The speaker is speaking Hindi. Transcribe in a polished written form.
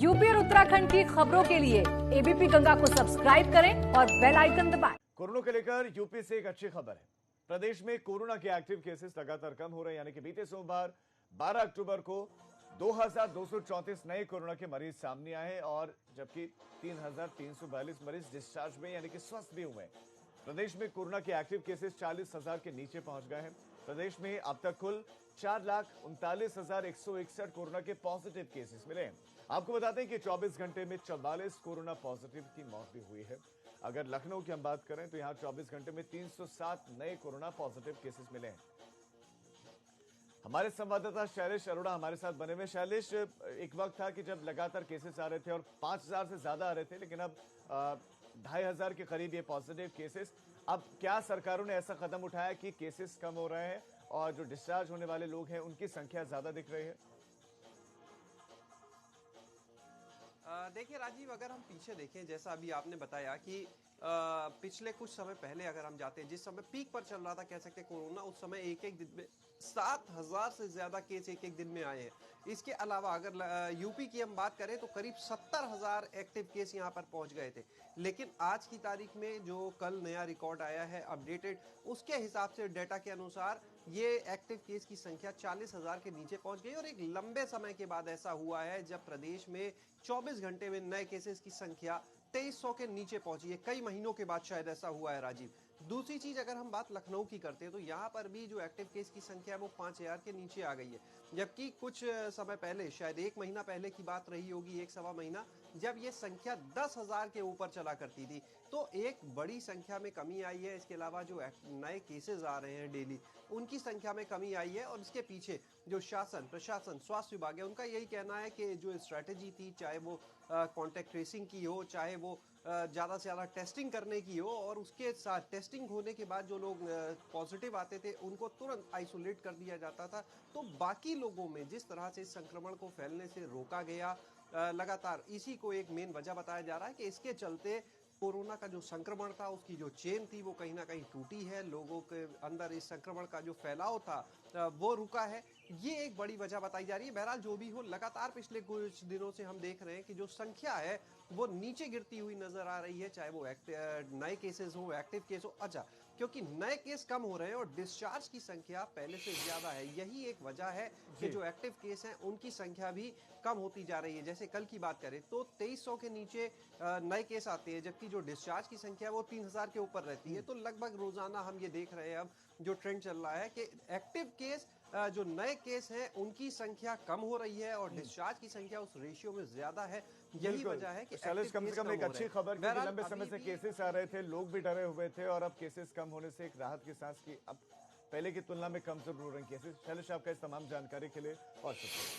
यूपी और उत्तराखंड की खबरों के लिए एबीपी गंगा को सब्सक्राइब करें और बेल आइकन दबाएं। कोरोना को लेकर यूपी से एक अच्छी खबर है। प्रदेश में कोरोना के एक्टिव केसेस लगातार कम हो रहे हैं, यानी कि बीते सोमवार 12 अक्टूबर को 2234 नए कोरोना के मरीज सामने आए हैं और जबकि 3342 मरीज डिस्चार्ज में यानी कि स्वस्थ भी हुए। प्रदेश में कोरोना के एक्टिव केसेस 40,000 के नीचे पहुंच गए हैं। प्रदेश में अब तक कुल 4,39,161 कोरोना के पॉजिटिव केसेस मिले हैं। आपको बताते हैं कि 24 घंटे में 44 कोरोना पॉजिटिव की मौत भी हुई है। अगर लखनऊ की हम बात करें तो यहां 24 घंटे में 307 नए कोरोना पॉजिटिव केसेस मिले हैं। हमारे संवाददाता शैलेश अरोड़ा हमारे साथ बने हुए। शैलेश, एक वक्त था कि जब लगातार केसेस आ रहे थे और 5,000 से ज्यादा आ रहे थे, लेकिन अब 2,500 के करीब ये पॉजिटिव केसेस। अब क्या सरकारों ने ऐसा कदम उठाया कि केसेस कम हो रहे हैं और जो डिस्चार्ज होने वाले लोग हैं उनकी संख्या ज्यादा दिख रही है? देखिए राजीव, अगर हम पीछे देखें, जैसा अभी आपने बताया कि पिछले कुछ समय पहले अगर हम जाते हैं, जिस समय पीक पर चल रहा था कह सकते हैं कोरोना, उस समय एक एक दिन में 7,000 से ज्यादा केस एक एक दिन में आए हैं। इसके अलावा अगर यूपी की हम बात करें तो करीब 70,000 एक्टिव केस यहां पर पहुंच गए थे। लेकिन आज की तारीख में जो कल नया रिकॉर्ड आया है अपडेटेड, उसके हिसाब से डेटा के अनुसार ये एक्टिव केस की संख्या 40,000 के नीचे पहुंच गई और एक लंबे समय के बाद ऐसा हुआ है जब प्रदेश में 24 घंटे में नए केसेस की संख्या 2300 के नीचे पहुंची है। कई महीनों के बाद शायद ऐसा हुआ है राजीव। दूसरी चीज, अगर हम बात लखनऊ की करते हैं तो यहां पर भी जो एक्टिव केस की संख्या है वो 5,000 के नीचे आ गई है। जबकि कुछ समय पहले, शायद एक महीना पहले की बात रही होगी, एक सवा महीना, जब ये संख्या 10,000 के ऊपर चला करती थी। तो एक बड़ी संख्या में कमी आई है। इसके अलावा जो नए केसेस आ रहे हैं डेली, उनकी संख्या में कमी आई है। और इसके पीछे जो शासन, प्रशासन, स्वास्थ्य विभाग है, उनका यही कहना है कि जो स्ट्रैटेजी थी, चाहे वो कॉन्टैक्ट ट्रेसिंग की हो, चाहे वो ज़्यादा से ज़्यादा टेस्टिंग करने की हो, और उसके साथ टेस्टिंग होने के बाद जो लोग पॉजिटिव आते थे उनको तुरंत आइसोलेट कर दिया जाता था। तो बाकी लोगों में जिस तरह से संक्रमण को फैलने से रोका गया, लगातार इसी को एक मेन वजह बताया जा रहा है कि इसके चलते कोरोना का जो संक्रमण था, उसकी जो चेन थी वो कहीं ना कहीं टूटी है। लोगों के अंदर इस संक्रमण का जो फैलाव था वो रुका है। ये एक बड़ी वजह बताई जा रही है। बहरहाल जो भी हो, लगातार पिछले कुछ दिनों से हम देख रहे हैं कि जो संख्या है वो नीचे गिरती हुई नजर आ रही है, चाहे वो नए केसेस हो, एक्टिव केस हो। अच्छा, क्योंकि नए केस कम हो रहे हैं और डिस्चार्ज की संख्या पहले से ज्यादा है, यही एक वजह है कि जो एक्टिव केस हैं उनकी संख्या भी कम होती जा रही है। जैसे कल की बात करें तो 2300 के नीचे नए केस आते हैं, जबकि जो डिस्चार्ज की संख्या है वो 3,000 के ऊपर रहती है। तो लगभग रोजाना हम ये देख रहे हैं अब जो ट्रेंड चल रहा है कि एक्टिव केस, जो नए केस हैं उनकी संख्या कम हो रही है और डिस्चार्ज की संख्या उस रेशियो में ज्यादा है। यही वजह है कि शैलेश, कम से कम एक अच्छी खबर, क्योंकि लंबे समय से केसेस आ रहे थे, लोग भी डरे हुए थे और अब केसेस कम होने से एक राहत की सांस की अब पहले की तुलना में कम जरूर हो रहे हैं केसेस। शैलेश, आपका इस तमाम जानकारी के लिए और शुक्रिया।